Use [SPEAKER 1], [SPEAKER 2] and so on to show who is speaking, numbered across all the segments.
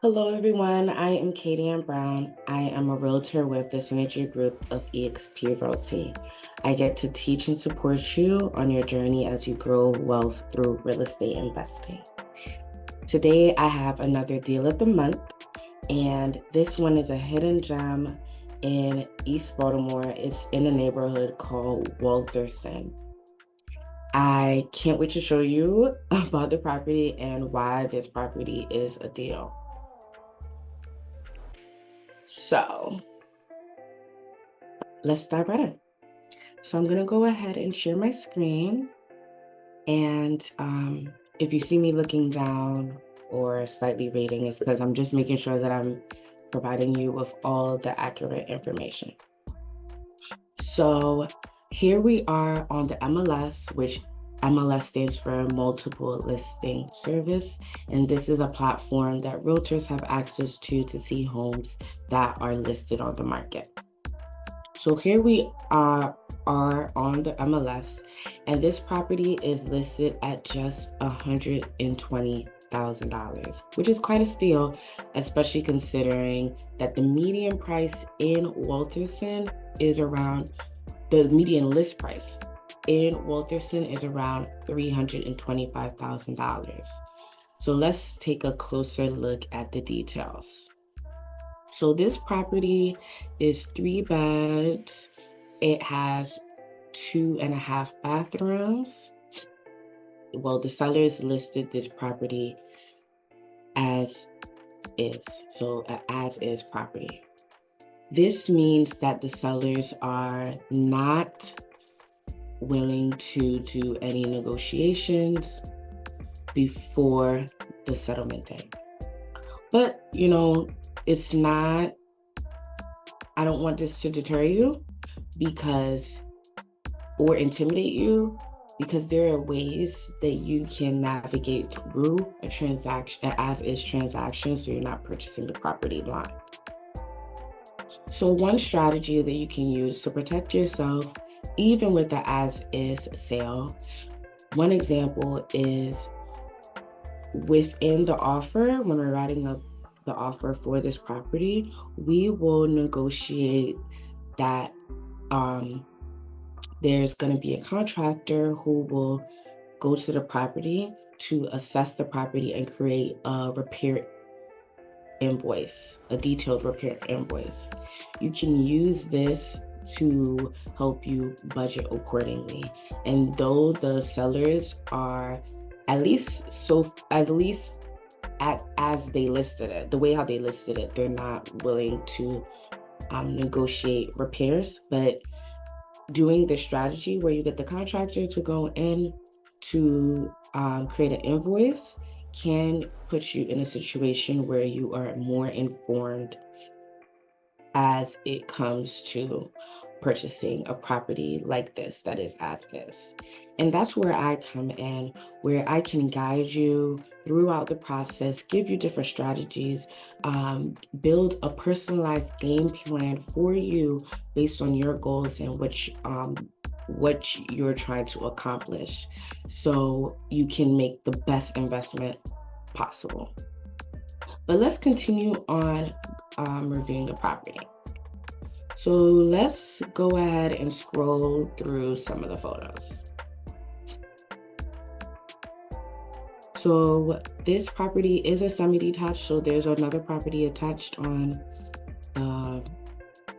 [SPEAKER 1] Hello, everyone. I am Kadi-Ann Brown. I am a realtor with the Synergy Group of eXp Realty. I get to teach and support you on your journey as you grow wealth through real estate investing. Today, I have another deal of the month, and this one is a hidden gem in East Baltimore. It's in a neighborhood called Waltherson. I can't wait to show you about the property and why this property is a deal. So let's dive right in. So I'm gonna go ahead and share my screen. And if you see me looking down or slightly reading, it's because I'm just making sure that I'm providing you with all the accurate information. So here we are on the MLS, which MLS stands for Multiple Listing Service. And this is a platform that realtors have access to see homes that are listed on the market. So here we are on the MLS, and this property is listed at just $120,000, which is quite a steal, especially considering that the median price in Waltherson is around, the median list price in Waltherson is around $325,000. So let's take a closer look at the details. So this property is 3 beds. It has 2.5 bathrooms. Well, the sellers listed this property as is, so as is property. This means that the sellers are not willing to do any negotiations before the settlement day. But, it's not, I don't want this to deter you or intimidate you, because there are ways that you can navigate through a transaction, as is transaction, so you're not purchasing the property blind. So one strategy that you can use to protect yourself, even with the as is sale, one example is within the offer, when we're writing up the offer for this property, we will negotiate that there's going to be a contractor who will go to the property to assess the property and create a repair invoice, a detailed repair invoice. You can use this to help you budget accordingly. And though the sellers are as they listed it, the way how they listed it, they're not willing to negotiate repairs, but doing the strategy where you get the contractor to go in to create an invoice can put you in a situation where you are more informed as it comes to purchasing a property like this that is as is. And that's where I come in, where I can guide you throughout the process, give you different strategies, build a personalized game plan for you based on your goals and what you're trying to accomplish, so you can make the best investment possible. But let's continue on reviewing the property. So let's go ahead and scroll through some of the photos. So this property is a semi-detached, so there's another property attached on,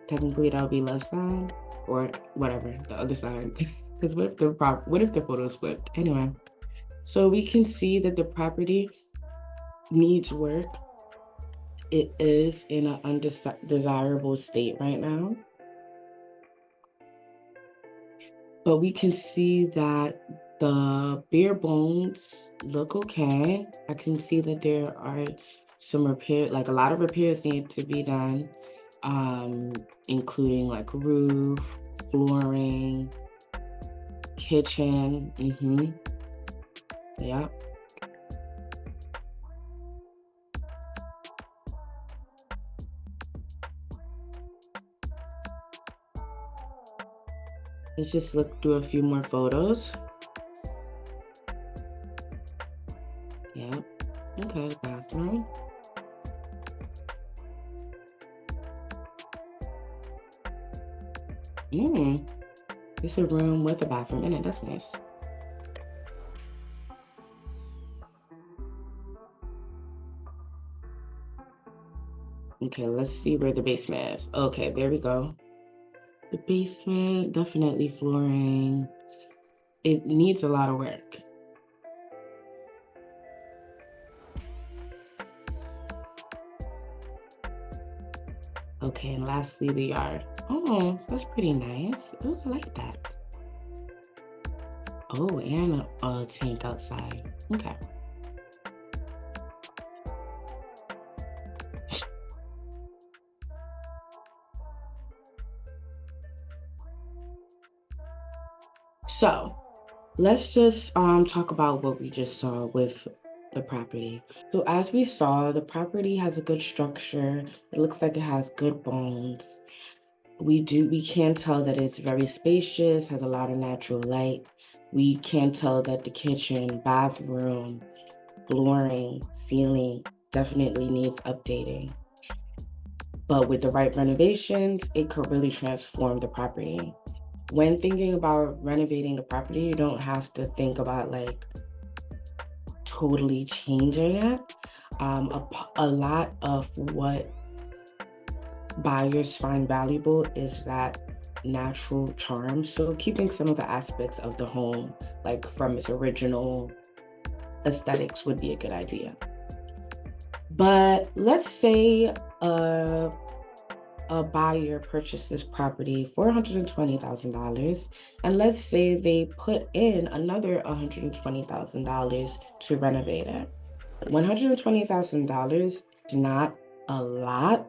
[SPEAKER 1] technically that would be left side, or whatever, the other side. Because what if the photos flipped? Anyway, so we can see that the property needs work. It is in an undesirable state right now. But we can see that the bare bones look okay. I can see that there are some a lot of repairs need to be done, including like roof, flooring, kitchen. Yeah. Let's just look through a few more photos. Yeah. Okay, the bathroom. It's a room with a bathroom in it. That's nice. Okay, let's see where the basement is. Okay, there we go. The basement, definitely flooring. It needs a lot of work. Okay, and lastly, the yard. Oh, that's pretty nice. Oh, I like that. Oh, and a tank outside. Okay. So let's just talk about what we just saw with the property. So as we saw, the property has a good structure. It looks like it has good bones. We can tell that it's very spacious, has a lot of natural light. We can tell that the kitchen, bathroom, flooring, ceiling definitely needs updating. But with the right renovations, it could really transform the property. When thinking about renovating the property, you don't have to think about like totally changing it. A lot of what buyers find valuable is that natural charm. So keeping some of the aspects of the home, like from its original aesthetics, would be a good idea. But let's say a buyer purchased this property for $120,000, and let's say they put in another $120,000 to renovate it. $120,000 is not a lot,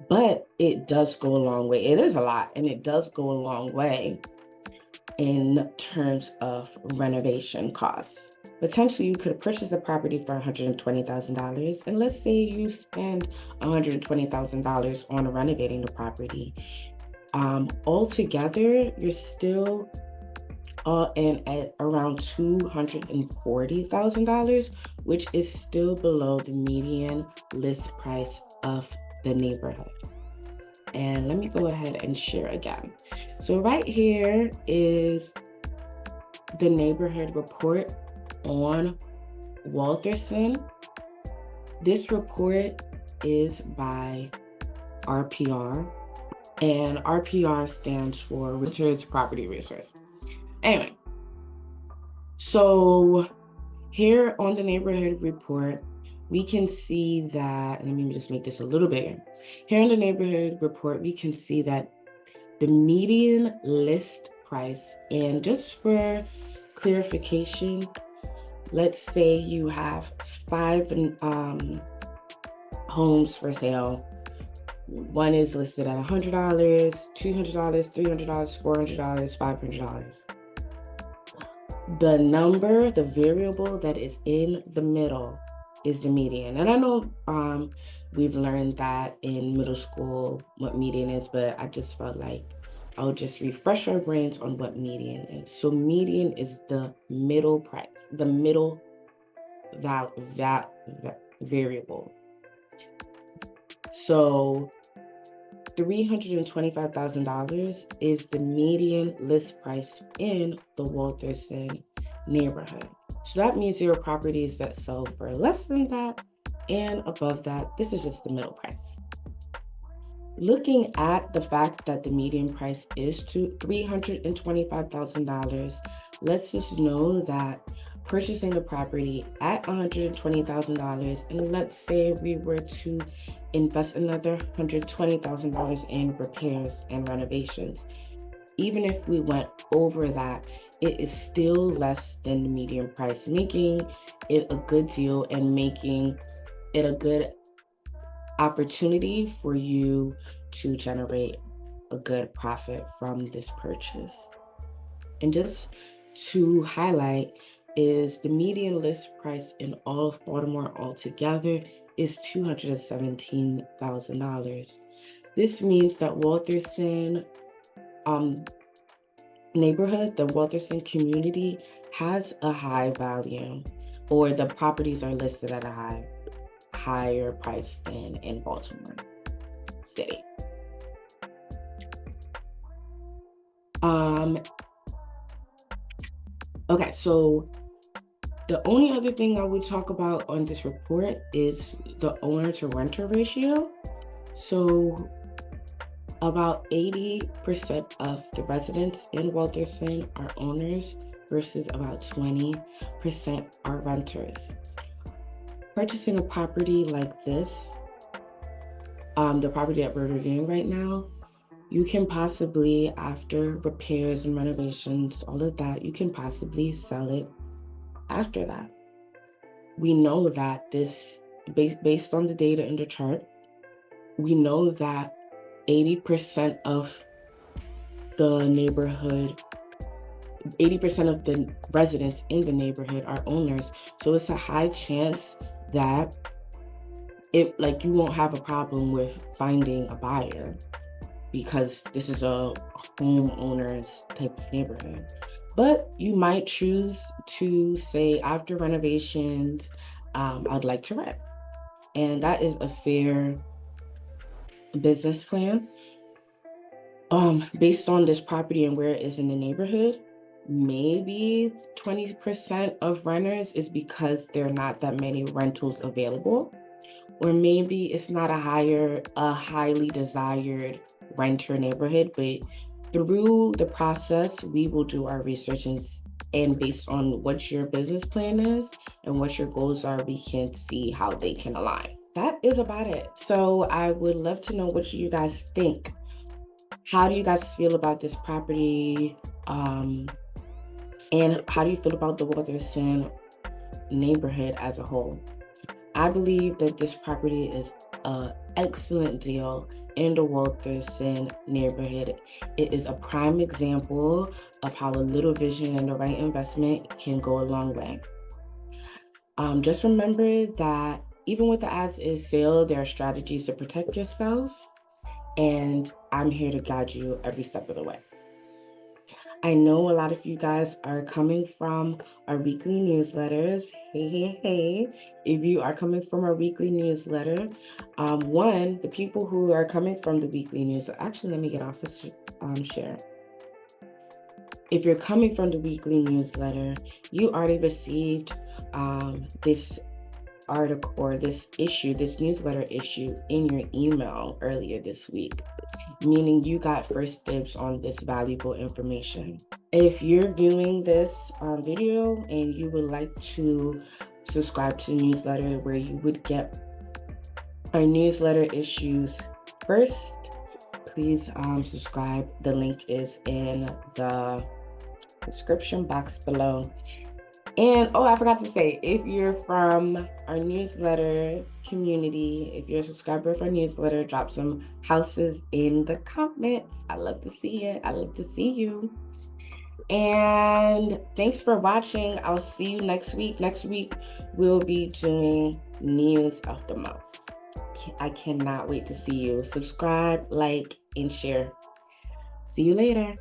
[SPEAKER 1] but it does go a long way. It is a lot, and it does go a long way in terms of renovation costs. Potentially, you could purchase a property for $120,000, and let's say you spend $120,000 on renovating the property. Altogether, you're still in at around $240,000, which is still below the median list price of the neighborhood. And let me go ahead and share again. So right here is the neighborhood report on Waltherson. This report is by RPR, and RPR stands for Realtors Property Resource. Anyway, so here on the neighborhood report, we can see that, and let me just make this a little bigger. Here in the neighborhood report, we can see that the median list price, and just for clarification, let's say you have 5 homes for sale. One is listed at $100, $200, $300, $400, $500. The number, the variable that is in the middle is the median. And I know we've learned that in middle school what median is, but I just felt like I'll just refresh our brains on what median is. So median is the middle price, the middle variable. So $325,000 is the median list price in the Waltherson neighborhood. So that means there are properties that sell for less than that, and above that, this is just the middle price. Looking at the fact that the median price is to $325,000, let's just know that purchasing a property at $120,000, and let's say we were to invest another $120,000 in repairs and renovations. Even if we went over that, it is still less than the median price, making it a good deal and making it a good opportunity for you to generate a good profit from this purchase. And just to highlight, is the median list price in all of Baltimore altogether is $217,000. This means that Waltherson neighborhood, the Waltherson community, has a high value, or the properties are listed at a higher price than in Baltimore City. Okay, so the only other thing I would talk about on this report is the owner to renter ratio. So about 80% of the residents in Waltherson are owners versus about 20% are renters. Purchasing a property like this, the property that we're reviewing right now, you can possibly, after repairs and renovations, all of that, you can possibly sell it after that. We know that this, based on the data in the chart, we know that 80% of the neighborhood, 80% of the residents in the neighborhood are owners. So it's a high chance that you won't have a problem with finding a buyer, because this is a homeowners type of neighborhood. But you might choose to say, after renovations, I'd like to rent. And that is a fair business plan. Based on this property and where it is in the neighborhood, maybe 20% of renters is because there are not that many rentals available. Or maybe it's not a highly desired renter neighborhood, but through the process, we will do our research, and based on what your business plan is and what your goals are, we can see how they can align. That is about it. So I would love to know what you guys think. How do you guys feel about this property? And how do you feel about the Waltherson neighborhood as a whole? I believe that this property is an excellent deal in the Waltherson neighborhood. It is a prime example of how a little vision and the right investment can go a long way. Just remember that even with the as-is sale, there are strategies to protect yourself, and I'm here to guide you every step of the way. I know a lot of you guys are coming from our weekly newsletters. Hey. If you are coming from our weekly newsletter, the people who are coming from the weekly news, actually, let me get off this share. If you're coming from the weekly newsletter, you already received this article or this newsletter issue in your email earlier this week, meaning you got first dibs on this valuable information. If you're viewing this video and you would like to subscribe to the newsletter where you would get our newsletter issues first, please subscribe. The link is in the description box below. And I forgot to say, if you're from our newsletter community, if you're a subscriber of our newsletter, drop some houses in the comments. I love to see it. I love to see you. And thanks for watching. I'll see you next week. Next week, we'll be doing news of the month. I cannot wait to see you. Subscribe, like, and share. See you later.